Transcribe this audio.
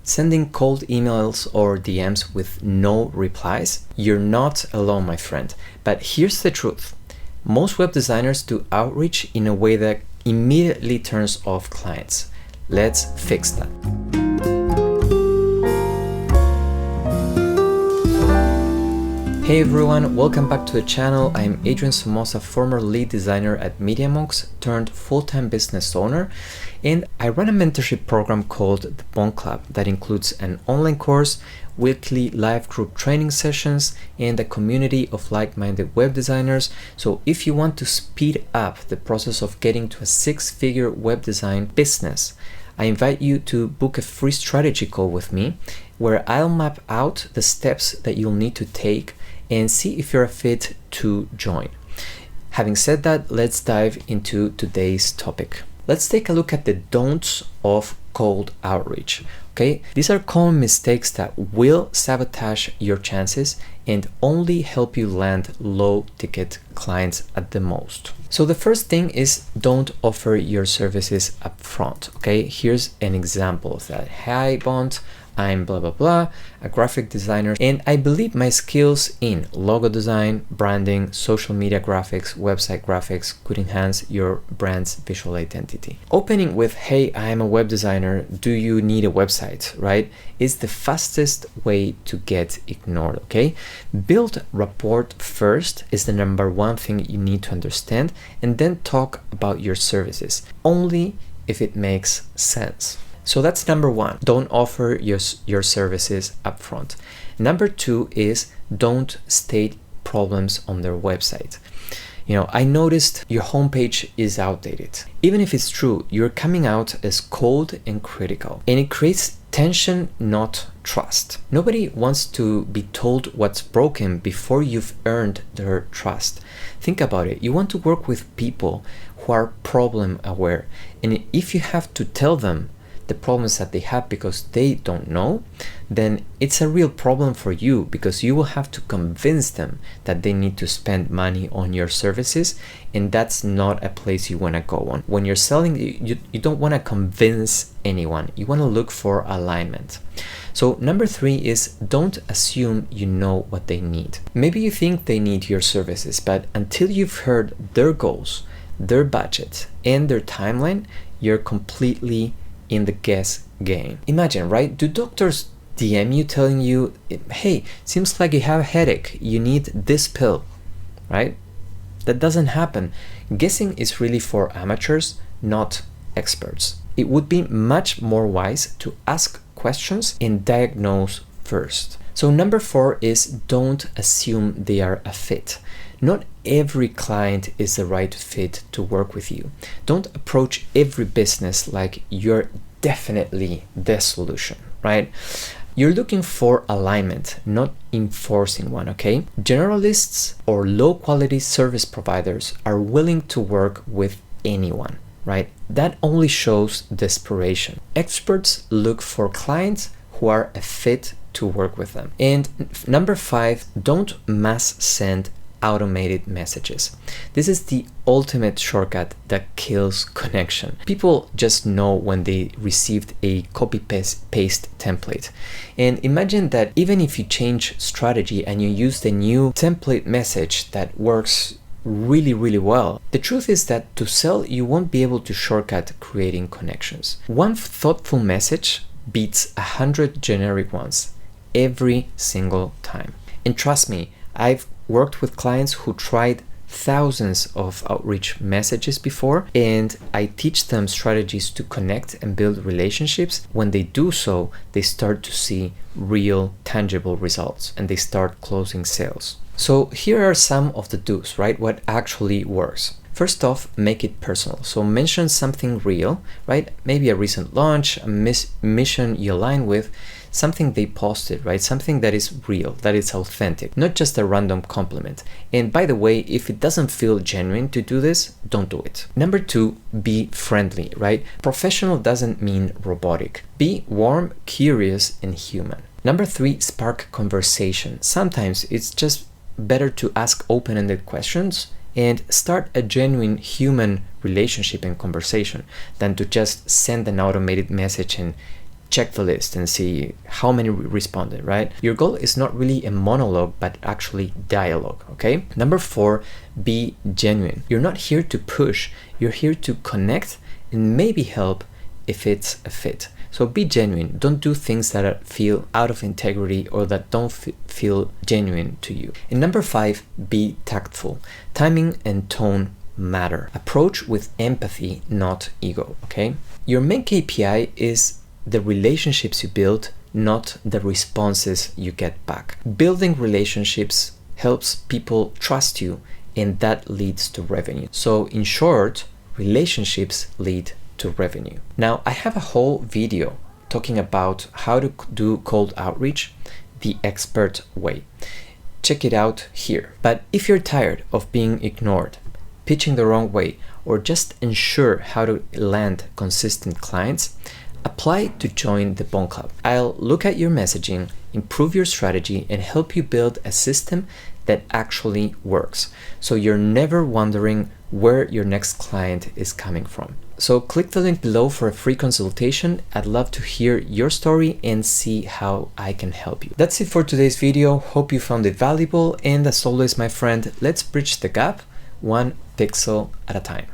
Sending cold emails or DMs with no replies? You're not alone, my friend. But here's the truth. Most web designers do outreach in a way that immediately turns off clients. Let's fix that. Hey everyone, welcome back to the channel. I'm Adrian Somoza, former lead designer at MediaMonks turned full-time business owner, and I run a mentorship program called the BONT Club that includes an online course, weekly live group training sessions, and a community of like-minded web designers. So if you want to speed up the process of getting to a six-figure web design business, I invite you to book a free strategy call with me where I'll map out the steps that you'll need to take and see if you're a fit to join. Having said that, let's dive into today's topic. Let's take a look at the don'ts of cold outreach. Okay, these are common mistakes that will sabotage your chances and only help you land low ticket clients at the most. So the first thing is don't offer your services up front. Okay, here's an example of that. Hi BONT, I'm blah blah blah, a graphic designer, and I believe my skills in logo design, branding, social media graphics, website graphics could enhance your brand's visual identity. Opening with, hey, I am a web designer, do you need a website, right, is the fastest way to get ignored, okay? Build rapport first is the number one thing you need to understand, and then talk about your services, only if it makes sense. So that's number one, don't offer your services upfront. Number two is don't state problems on their website. I noticed your homepage is outdated. Even if it's true, you're coming out as cold and critical, and it creates tension, not trust. Nobody wants to be told what's broken before you've earned their trust. Think about it. You want to work with people who are problem aware, and if you have to tell them the problems that they have because they don't know, then it's a real problem for you because you will have to convince them that they need to spend money on your services, and that's not a place you want to go on. When you're selling, you don't want to convince anyone. You want to look for alignment. So number three is don't assume you know what they need. Maybe you think they need your services, but until you've heard their goals, their budget, and their timeline, you're completely in the guess game. Imagine, right? Do doctors DM you telling you, hey, seems like you have a headache, you need this pill, right? That doesn't happen. Guessing is really for amateurs, not experts. It would be much more wise to ask questions and diagnose first. So number four is don't assume they are a fit. Not every client is the right fit to work with you. Don't approach every business like you're definitely the solution, right? You're looking for alignment, not enforcing one, okay? Generalists or low quality service providers are willing to work with anyone, right? That only shows desperation. Experts look for clients who are a fit to work with them. And number five, don't mass send automated messages. This is the ultimate shortcut that kills connection. People just know when they received a copy-paste template. And imagine that even if you change strategy and you use the new template message that works really well, the truth is that to sell, you won't be able to shortcut creating connections. One thoughtful message beats 100 generic ones every single time. And trust me, I've worked with clients who tried thousands of outreach messages before, and I teach them strategies to connect and build relationships. When they do so, they start to see real tangible results and they start closing sales. So here are some of the do's, right? What actually works. First off, make it personal. So mention something real, right? Maybe a recent launch, a mission you align with, something they posted, right? Something that is real, that is authentic, not just a random compliment. And by the way, if it doesn't feel genuine to do this, don't do it. Number two, be friendly, right? Professional doesn't mean robotic. Be warm, curious, and human. Number three, spark conversation. Sometimes it's just better to ask open-ended questions and start a genuine human relationship and conversation than to just send an automated message and check the list and see how many responded, right? Your goal is not really a monologue, but actually dialogue, okay? Number 4, be genuine. You're not here to push, you're here to connect and maybe help if it's a fit. So be genuine. Don't do things that feel out of integrity or that don't feel genuine to you. And number 5, be tactful. Timing and tone matter. Approach with empathy, not ego, okay? Your main KPI is the relationships you build, not the responses you get back. Building relationships helps people trust you, and that leads to revenue. So in short, relationships lead to revenue. Now, I have a whole video talking about how to do cold outreach the expert way. Check it out here. But if you're tired of being ignored, pitching the wrong way, or just unsure how to land consistent clients, apply to join the BONT Club. I'll look at your messaging, improve your strategy, and help you build a system that actually works, so you're never wondering where your next client is coming from. So click the link below for a free consultation. I'd love to hear your story and see how I can help you. That's it for today's video. Hope you found it valuable, and as always, my friend, let's bridge the gap one pixel at a time.